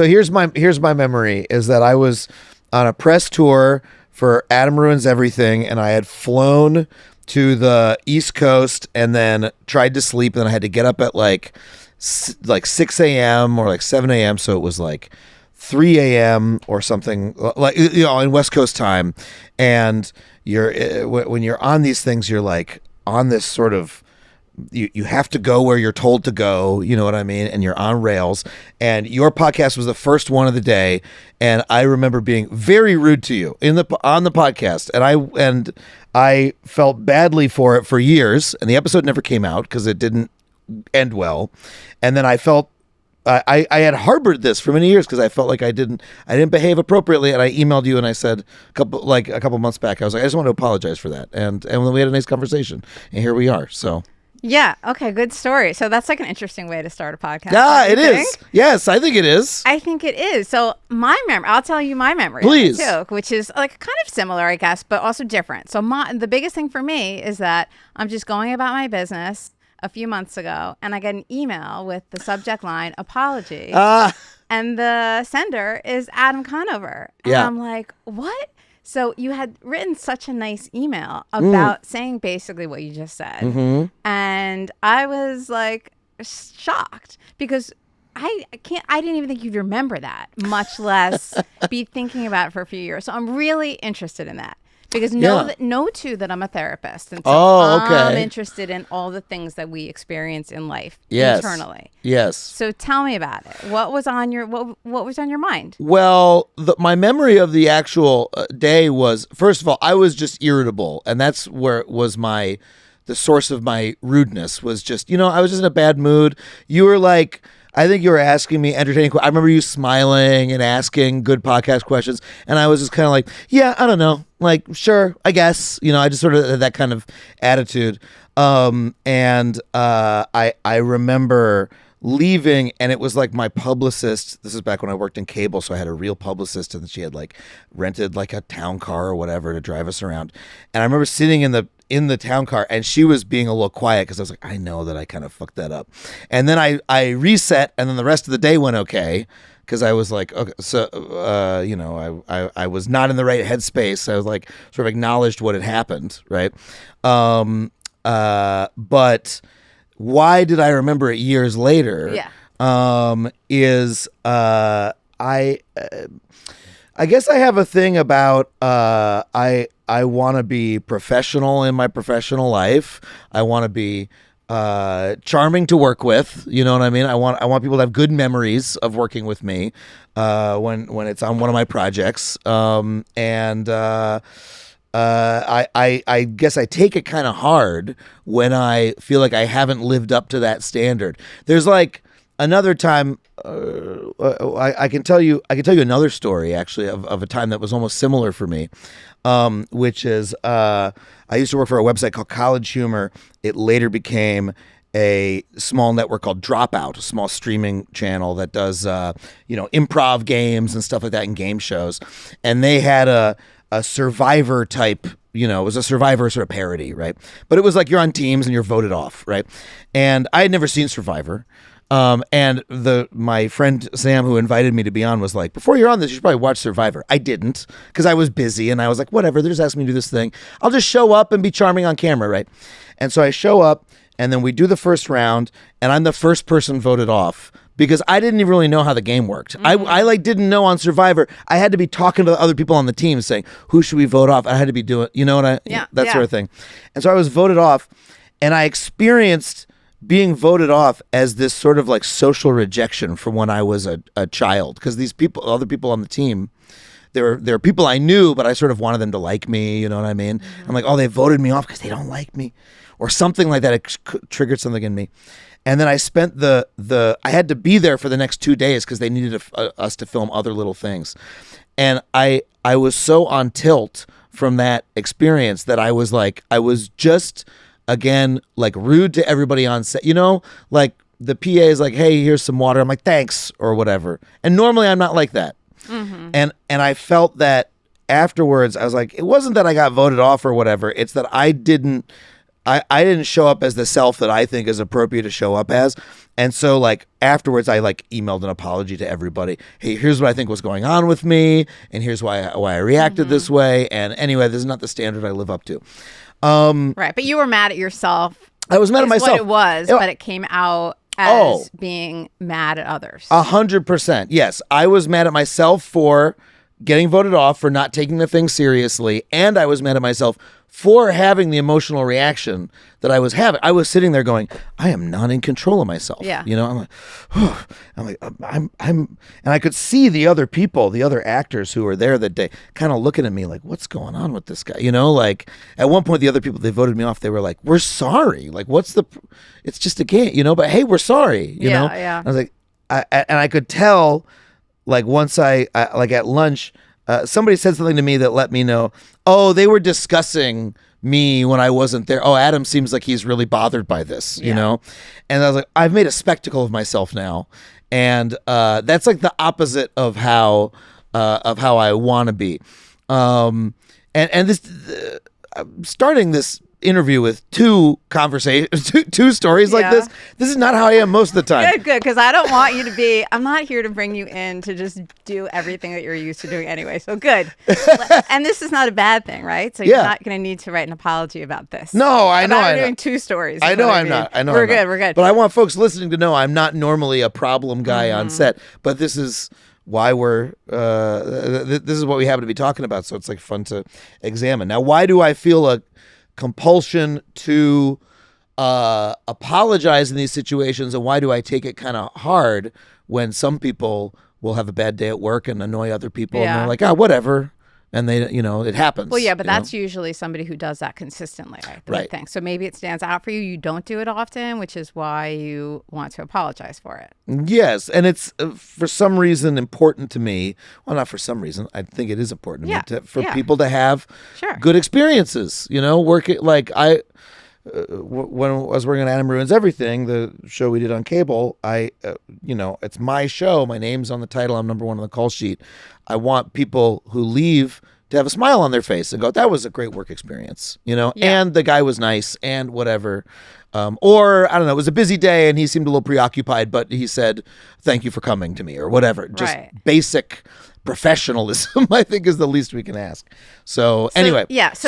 So here's my memory is that I was on a press tour for Adam Ruins Everything, and I had flown to the East Coast and then tried to sleep, and then I had to get up at like 6 a.m. or like 7 a.m. So it was like 3 a.m. or something, like, you know, in West Coast time. And when you're on these things, you're like on this sort of, you have to go where you're told to go, you know what I mean? And you're on rails, and your podcast was the first one of the day. And I remember being very rude to you on the podcast. And I felt badly for it for years. And the episode never came out because it didn't end well. And then I felt, I had harbored this for many years because I felt like I didn't behave appropriately, and I emailed you and I said a couple months back, I was like, I just want to apologize for that, and then we had a nice conversation, and here we are. So yeah, okay, good story. So that's like an interesting way to start a podcast. Yeah, it is. Yes, I think it is. I think it is. So I'll tell you my memory, please, too, which is like kind of similar, I guess, but also different. So the biggest thing for me is that I'm just going about my business a few months ago, and I get an email with the subject line apology, and the sender is Adam Conover, and I'm like, what? So you had written such a nice email about saying basically what you just said, and I was like shocked because I didn't even think you'd remember that, much less be thinking about it for a few years. So I'm really interested in that. Because know too that I'm a therapist, and so I'm interested in all the things that we experience in life internally. Yes. So tell me about it. What was on your mind? Well, my memory of the actual day was, first of all, I was just irritable, and that's where it was the source of my rudeness was just, I was just in a bad mood. You were like, I think you were asking me entertaining questions. I remember you smiling and asking good podcast questions, and I was just kind of like, yeah, I don't know, like, sure, I guess, I just sort of had that kind of attitude. And I remember leaving, and it was like my publicist, this is back when I worked in cable, so I had a real publicist, and she had like rented like a town car or whatever to drive us around. And I remember sitting in the town car, and she was being a little quiet because I was like, I know that I kind of fucked that up. And then I reset, and then the rest of the day went okay because I was like, okay, so I was not in the right headspace. I was like sort of acknowledged what had happened, right? But why did I remember it years later? Is I guess I have a thing about I want to be professional in my professional life. I want to be charming to work with. You know what I mean? I want people to have good memories of working with me when it's on one of my projects. I guess I take it kind of hard when I feel like I haven't lived up to that standard. There's like another time, I can tell you another story actually of a time that was almost similar for me, which is I used to work for a website called College Humor. It later became a small network called Dropout, a small streaming channel that does improv games and stuff like that and game shows. And they had a Survivor type, it was a Survivor sort of parody, right? But it was like you're on teams and you're voted off, right? And I had never seen Survivor. And my friend Sam, who invited me to be on, was like, before you're on this, you should probably watch Survivor. I didn't, because I was busy, and I was like, whatever, they're just asking me to do this thing. I'll just show up and be charming on camera, right? And so I show up, and then we do the first round, and I'm the first person voted off because I didn't even really know how the game worked. I didn't know on Survivor. I had to be talking to the other people on the team saying, who should we vote off? I had to be doing, that sort of thing. And so I was voted off, and I experienced being voted off as this sort of like social rejection from when I was a child, because these people, other people on the team, there were people I knew, but I sort of wanted them to like me, you know what I mean? I'm like, oh, they voted me off because they don't like me, or something like that. It triggered something in me. And then I spent I had to be there for the next 2 days because they needed us to film other little things. And I was so on tilt from that experience that I was just, again, like rude to everybody on set, like the PA is like, hey, here's some water. I'm like, thanks, or whatever. And normally I'm not like that. And I felt that afterwards, I was like, it wasn't that I got voted off or whatever. It's that I didn't I didn't show up as the self that I think is appropriate to show up as. And so like afterwards I like emailed an apology to everybody. Hey, here's what I think was going on with me, and here's why I reacted this way. And anyway, this is not the standard I live up to. Right. But you were mad at yourself. I was mad at myself. What it was, but it came out as being mad at others. 100%. Yes. I was mad at myself for getting voted off, for not taking the thing seriously. And I was mad at myself for having the emotional reaction that I was having. I was sitting there going, I am not in control of myself. Yeah. You know, I'm and I could see the other people, the other actors who were there that day kind of looking at me like, what's going on with this guy? You know, like at one point, the other people, they voted me off. They were like, we're sorry. Like, it's just a game, you know, but hey, we're sorry, you know? Yeah. I was like, and I could tell, like once I like at lunch, somebody said something to me that let me know, oh, they were discussing me when I wasn't there. Oh, Adam seems like he's really bothered by this, you know? And I was like, I've made a spectacle of myself now. And that's like the opposite of how I want to be. And this, starting this interview with two stories like this is not how I am most of the time. Good, because I don't want you to be, I'm not here to bring you in to just do everything that you're used to doing anyway. So good. And this is not a bad thing, right? So you're not going to need to write an apology about this. No, I know. I'm doing two stories. I know I'm not. I know we're good. But I want folks listening to know I'm not normally a problem guy on set, but this is why we're this is what we happen to be talking about. So it's like fun to examine. Now, why do I feel a compulsion to apologize in these situations, and why do I take it kind of hard when some people will have a bad day at work and annoy other people and they're like, oh, whatever, and they, you know, it happens. Well, yeah, but that's usually somebody who does that consistently, I think. So maybe it stands out for you. You don't do it often, which is why you want to apologize for it. Yes, and it's for some reason important to me. Well, not for some reason. I think it is important to me for people to have good experiences. You know, working like when I was working on Adam Ruins Everything, the show we did on cable, you know, it's my show. My name's on the title. I'm number one on the call sheet. I want people who leave to have a smile on their face and go, that was a great work experience, you know, and the guy was nice and whatever. Or I don't know, it was a busy day and he seemed a little preoccupied, but he said, thank you for coming to me or whatever. Just basic professionalism, I think, is the least we can ask. So anyway. Yeah. So